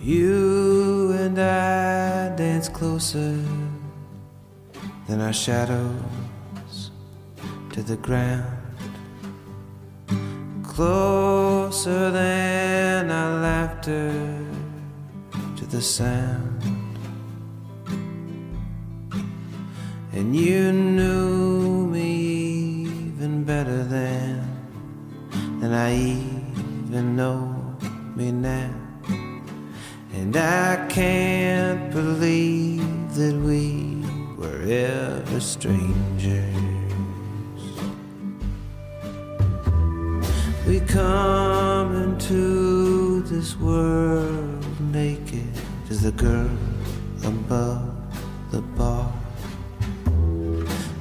You and I dance closer than our shadows to the ground, closer than our laughter to the sound. And you knew me even better than I even know me now. And I can't believe that we were ever strangers. We come into this world naked as the girl above the bar.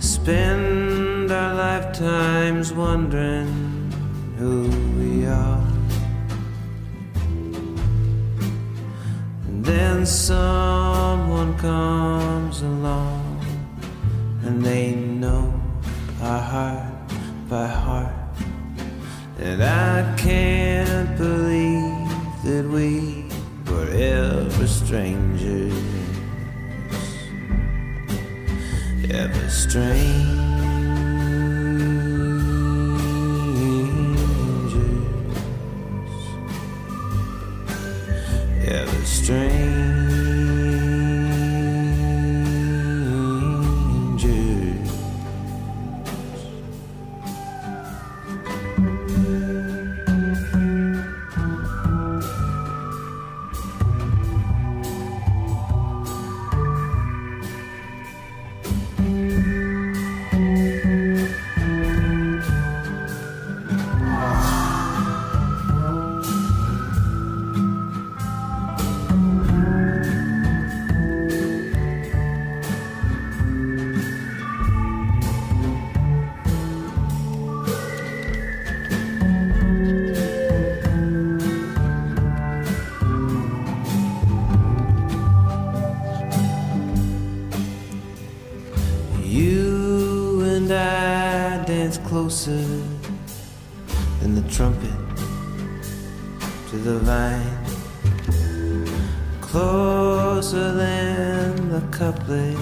Spend our lifetimes wondering who we are. And then someone comes along and they know our heart by heart. And I can't believe that we were ever strangers. Ever strangers. Ever strangers. You and I dance closer than the trumpet to the vine, closer than the couplet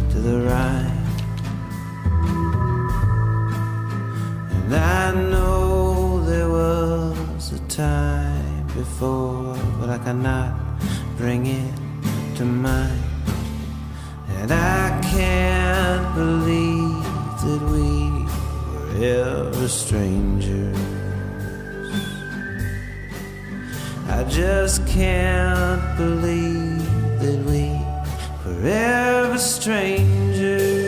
to the rhyme. And I know there was a time before, but I cannot bring it to mind. And I can't believe that we were ever strangers. I just can't believe that we were ever strangers.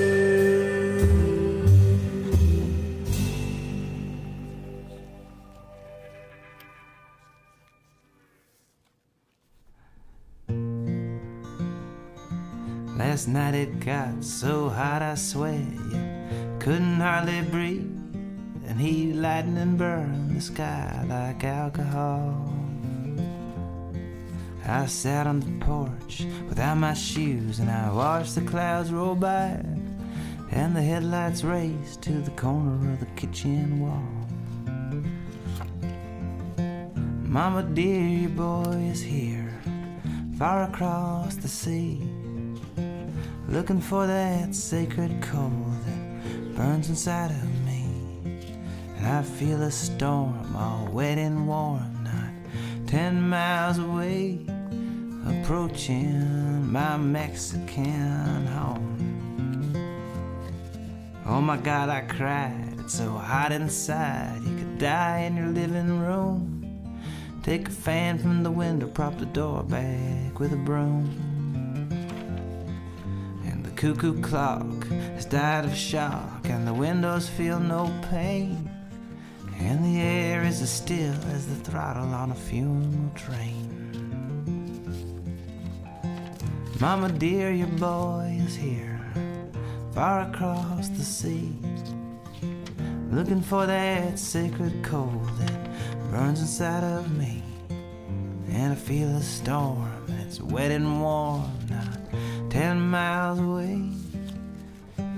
Last night it got so hot I swear you couldn't hardly breathe, and heat, lightning burned the sky like alcohol. I sat on the porch without my shoes, and I watched the clouds roll by, and the headlights raced to the corner of the kitchen wall. Mama dear, your boy is here, far across the sea, looking for that sacred coal that burns inside of me. And I feel a storm all wet and warm, not 10 miles away, approaching my Mexican home. Oh my God, I cried, it's so hot inside, you could die in your living room. Take a fan from the window, prop the door back with a broom. Cuckoo clock has died of shock, and the windows feel no pain, and the air is as still as the throttle on a funeral train. Mama dear, your boy is here, far across the sea, looking for that sacred coal that burns inside of me. And I feel a storm, and it's wet and warm, not 10 miles away,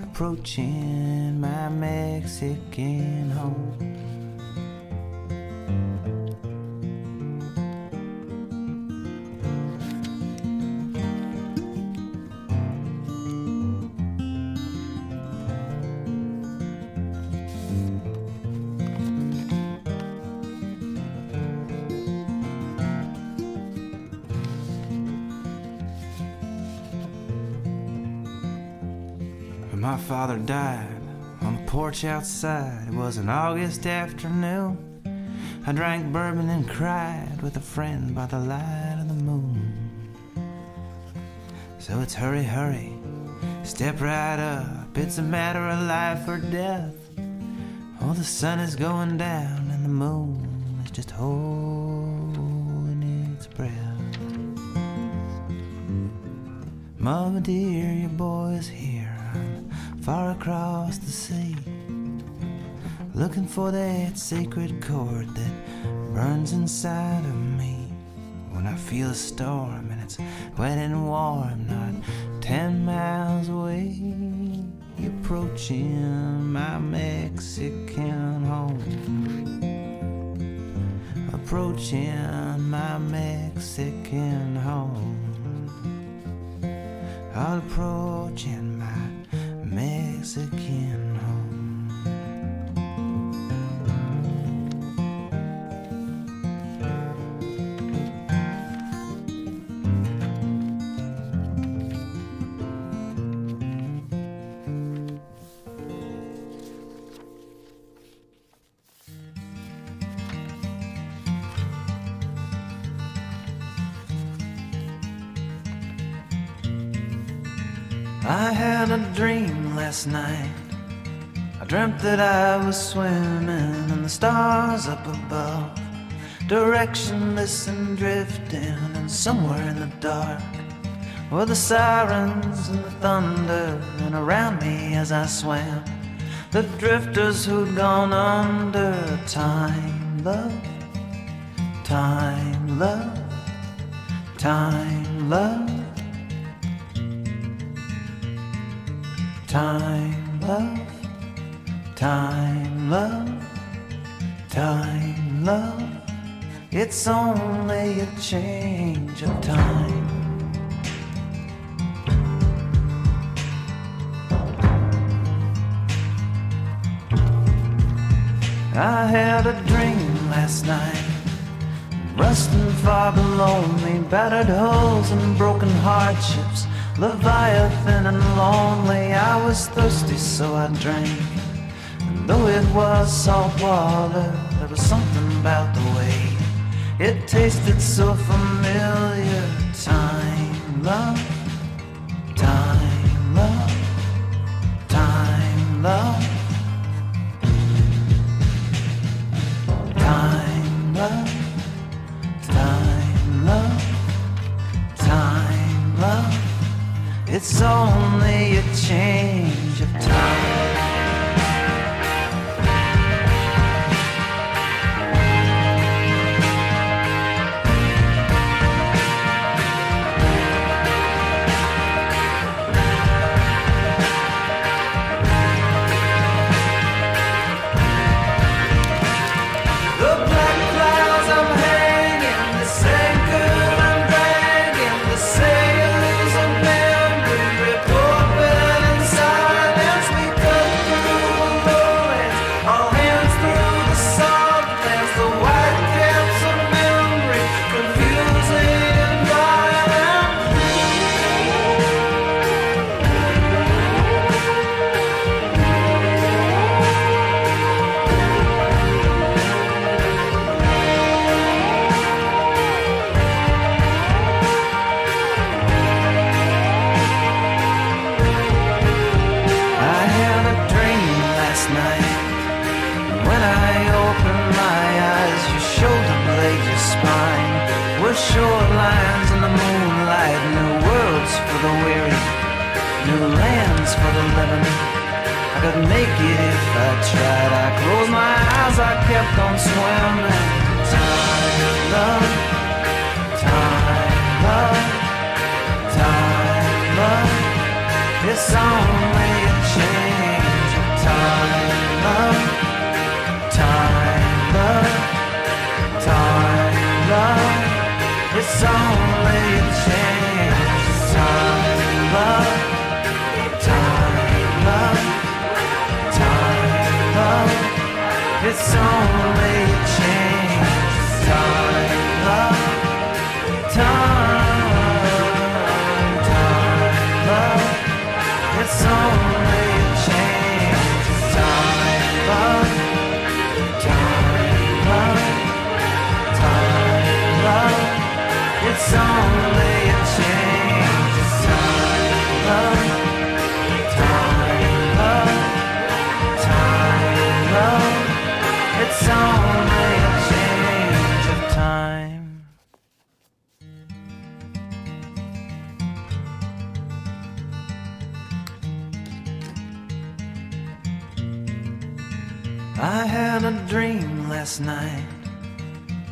approaching my Mexican home. My father died on the porch outside. It was an August afternoon. I drank bourbon and cried with a friend by the light of the moon. So it's hurry, hurry, step right up. It's a matter of life or death. Oh, the sun is going down and the moon is just holding its breath. Mama dear, your boy is here. I'm far across the sea, looking for that sacred chord that burns inside of me. When I feel a storm and it's wet and warm, not 10 miles away, approaching my Mexican home. Approaching my Mexican home. Approaching my Mexican home. I had a dream last night. I dreamt that I was swimming in the stars up above, directionless and drifting, and somewhere in the dark were the sirens and the thunder, and around me as I swam, the drifters who'd gone under. Time, love, time, love, time, love. Time, love, time, love, time, love. It's only a change of time. I had a dream last night, rusting far below me, battered hulls and broken hardships, Leviathan and lonely. I was thirsty, so I drank, and though it was salt water, there was something about the way it tasted so familiar. Time, love, time, love, time, love, time, love, time, love, time, love. It's only a change of time. Short lines in the moonlight, new worlds for the weary, new lands for the living. I could make it if I tried. I closed my eyes, I kept on swimming. Time, love, time, love, time, love. It's only a change of time, love, time, love, time, love. It's only a change of time, love, time, love, time, love. It's only a change of time, love, time, time, love. It's only I had a dream last night.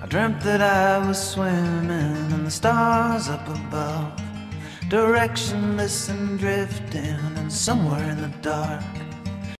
I dreamt that I was swimming in the stars up above, directionless and drifting, and somewhere in the dark